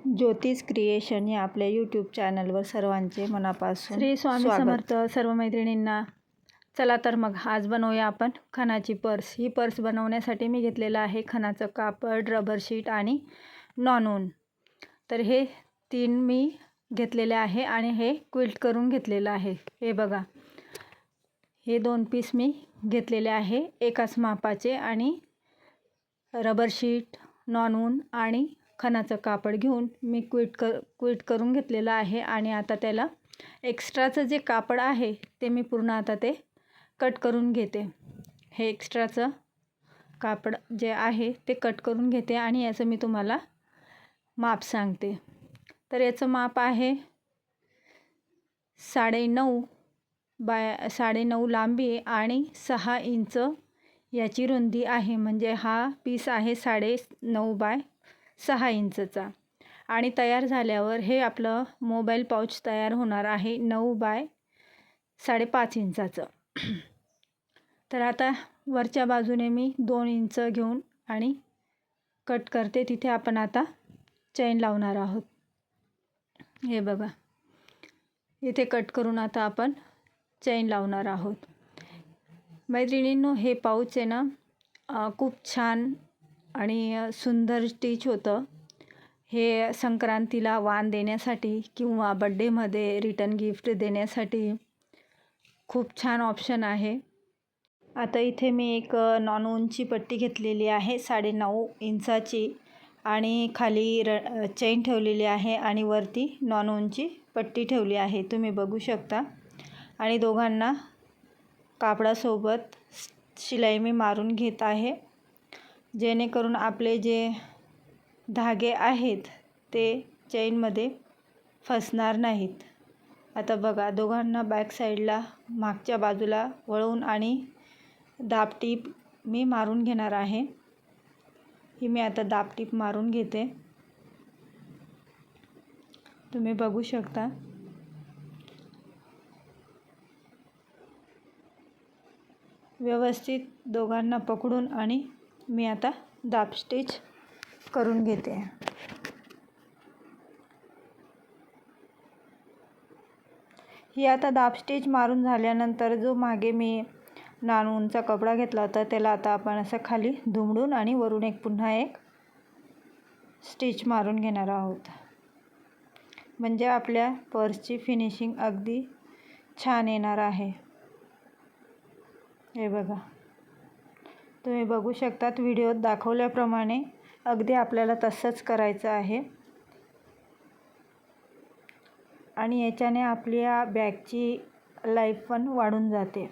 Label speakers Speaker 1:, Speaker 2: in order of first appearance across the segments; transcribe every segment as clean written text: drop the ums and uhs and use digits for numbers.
Speaker 1: ज्योतिष क्रिएशन या आपल्या यूट्यूब चॅनलवर सर्वांचे मनापासून
Speaker 2: श्री स्वामी समर्थ सर्व मैत्रिणींना. चला तर मग आज बनवूया आपण खणाची पर्स. ही पर्स बनवण्यासाठी मी घेतलेलं आहे खणाचं कापड, रबर शीट आणि नॉनऊन. तर हे 3 मी घेतलेले आहे आणि हे क्विल्ट करून घेतलेलं आहे. हे बघा, हे 2 पीस मी घेतलेले आहे एकाच मापाचे आणि रबर शीट, नॉनऊन आणि खणाचं कापड घेऊन मी क्विट करून घेतलेलं आहे. आणि आता त्याला एक्स्ट्राचं जे कापड आहे ते मी पूर्ण आता ते कट करून घेते. हे एक्स्ट्राचं कापड जे आहे ते कट करून घेते आणि याचं मी तुम्हाला माप सांगते. तर याचं माप आहे 9.5 बाय 9.5 लांबी आणि 6 इंच याची रुंदी आहे. म्हणजे हा पीस आहे 9.5 बाय 6 इंचचा. आणि तयार झाल्यावर हे आपलं मोबाईल पाऊच तयार होणार आहे 9 बाय 5.5 इंचाचं. तर आता वरच्या बाजूने मी 2 इंच घेऊन आणि कट करते. तिथे आपण आता चैन लावणार आहोत. हे बघा, इथे कट करून आता आपण चैन लावणार आहोत. मैत्रिणींनो, हे पाऊच आहे ना खूप छान आणि सुंदर स्टिच होतं. हे संक्रांतीला वाण देण्यासाठी किंवा बड्डेमध्ये रिटर्न गिफ्ट देण्यासाठी खूप छान ऑप्शन आहे. आता इथे मी एक नॉनऊनची पट्टी घेतलेली आहे 9.5 इंचाची आणि खाली चैन ठेवलेली आहे आणि वरती नॉनऊनची पट्टी ठेवली आहे, तुम्ही बघू शकता. आणि दोघांना कापडासोबत शिलाई मी मारून घेत आहे, जेणेकरून आपले जे धागे आहेत ते चैनमध्ये फसणार नाहीत. आता बघा, दोघांना बॅक साईडला मागच्या बाजूला वळवून आणि दाबटीप मी मारून घेणार आहे. ही मी आता दाबटीप मारून घेते, तुम्ही बघू शकता. व्यवस्थित दोघांना पकडून आणि मी आता दाब स्टिच करून घेते. ही आता दाब स्टिच मारून झाल्यानंतर जो मागे मी नॉनऊनचा कपडा घेतला होता त्याला आता आपण असं खाली दुमडून आणि वरून पुन्हा एक स्टिच मारून घेणार आहोत. म्हणजे आपल्या पर्सची फिनिशिंग अगदी छान येणार आहे. हे बघा, तुम्ही बघू शकतात व्हिडिओत दाखवल्याप्रमाणे अगदी आपल्याला तसंच करायचं आहे. आणि याच्याने आपल्या बॅगची लाईफ पण वाढून जाते.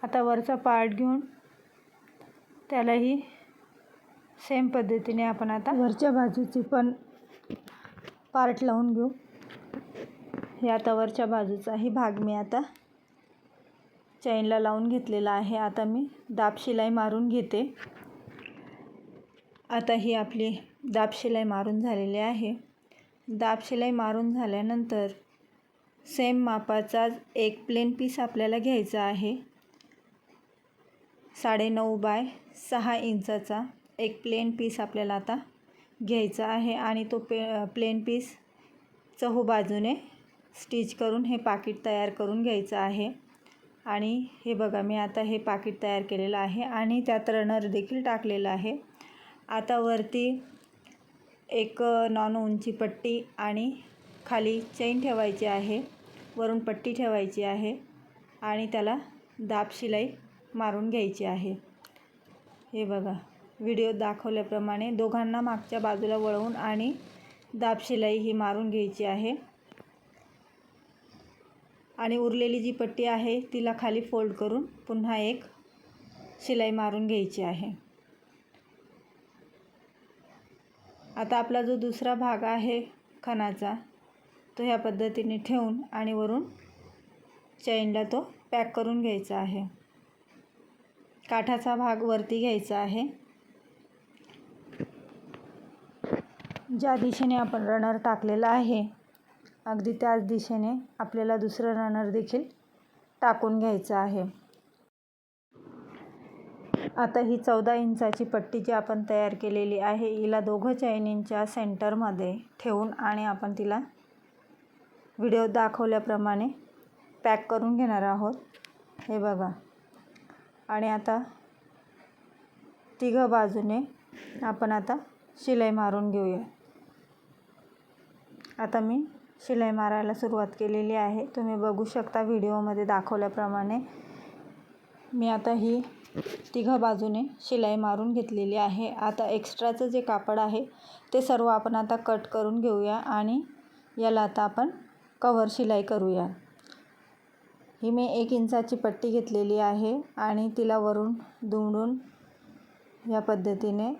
Speaker 2: आता वरचा पार्ट घेऊन त्यालाही सेम पद्धतीने आपण आता वरच्या बाजूची पण पार्ट लावून घेऊ. हे आता वरच्या बाजूचाही भाग मी आता चैनला लावून घेतलेला आहे. आता मी दाब शिलाई मारून घेते. आता ही आपली दाब शिलाई मारून झालेली आहे. दाब शिलाई मारून झाल्यानंतर सेम मापाचा एक प्लेन पीस आपल्याला घ्यायचा आहे. 9.5 बाय 6 इंचाचा एक प्लेन पीस आपल्याला आता घ्यायचा आहे आणि तो प्लेन पीस चहू बाजूने स्टिच करून हे पाकिट तयार करून घ्यायचं आहे. आणि हे बघा, मी आता हे पाकिट तयार केलेलं आहे आणि त्यात रनर देखील टाकलेलं आहे. आता वरती एक नॉनऊनची पट्टी आणि खाली चैन ठेवायची आहे, वरून पट्टी ठेवायची आहे आणि त्याला दाब शिलाई मारून घ्यायची आहे. हे बघा, व्हिडिओ दाखवल्याप्रमाणे दोघांना मागच्या बाजूला वळवून आणि दाब शिलाई ही मारून घ्यायची आहे. आणि उरलेली जी पट्टी आहे तिला खाली फोल्ड करून पुन्हा एक शिलाई मारून घ्यायची आहे. आता आपला जो दुसरा भाग आहे खणाचा तो ह्या पद्धतीने ठेवून आणि वरून चैनला तो पॅक करून घ्यायचा आहे. काठाचा भाग वरती घ्यायचा आहे. ज्या दिशेने आपण रनर टाकलेला आहे अगदी त्याच दिशेने आपल्याला दुसरं रनर देखील टाकून घ्यायचं आहे.
Speaker 1: आता ही 14 इंचाची पट्टी जी आपण तयार केलेली आहे, हिला दोघं चैनींच्या सेंटरमध्ये ठेवून आणि आपण तिला व्हिडिओ दाखवल्याप्रमाणे पॅक करून घेणार आहोत. हे बघा. आणि आता तिघं बाजूने आपण आता शिलाई मारून घेऊया. आता मी शिलाई मारायला सुरुवात केलेली आहे. तुम्ही बघू शकता व्हिडिओमध्ये दाखवल्याप्रमाणे मी आता ही तिघं बाजूने शिलाई मारून घेतलेली आहे. आता एक्स्ट्राचं जे कापड आहे ते सर्व आपण आता कट करून घेऊया आणि याला आता आपण कव्हर शिलाई करूया. ही मी 1 इंचाची पट्टी घेतलेली आहे आणि तिला वरून दुमडून या पद्धतीने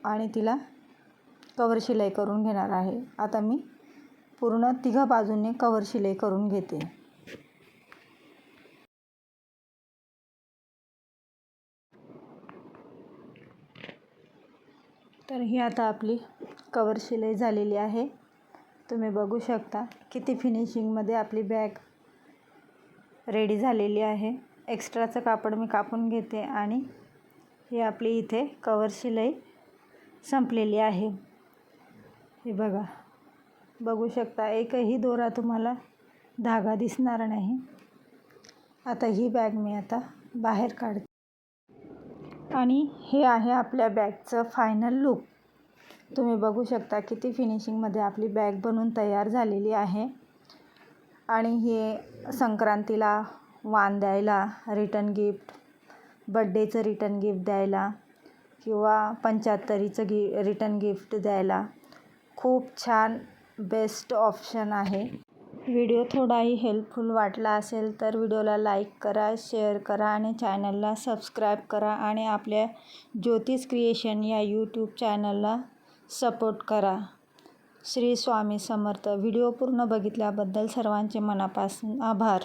Speaker 1: आणि तिला कव्हर शिलाई करून घेणार आहे. आता मी पूर्ण तिघं बाजूने कव्हर शिलाई करून घेते. तर ही आता आपली कव्हर शिलाई झालेली आहे. तुम्ही बघू शकता किती फिनिशिंगमध्ये आपली बॅग रेडी झालेली आहे. एक्स्ट्राचं कापड मी कापून घेते आणि ही आपली इथे कव्हर शिलाई संपलेली आहे. हे बघा. बघू शकता एकही दोरा तुम्हाला धागा दिसणार नाही. आता ही बॅग मी आता बाहेर काढते आणि हे आहे आपल्या बॅगचं फायनल लूक. तुम्ही बघू शकता किती फिनिशिंगमध्ये आपली बॅग बनून तयार झालेली आहे. आणि हे संक्रांतीला वाण द्यायला, रिटर्न गिफ्ट, बड्डेचं रिटर्न गिफ्ट द्यायला किंवा 75चं रिटर्न गिफ्ट द्यायला खूप छान बेस्ट ऑप्शन आहे. व्हिडिओ थोडाही हेल्पफुल वाटला असेल तर व्हिडिओला लाईक करा, शेअर करा आणि चॅनलला सबस्क्राईब करा आणि आपल्या ज्योतिष क्रिएशन या यूट्यूब चॅनलला सपोर्ट करा. श्री स्वामी समर्थ. व्हिडिओ पूर्ण बघितल्याबद्दल सर्वांचे मनापासून आभार.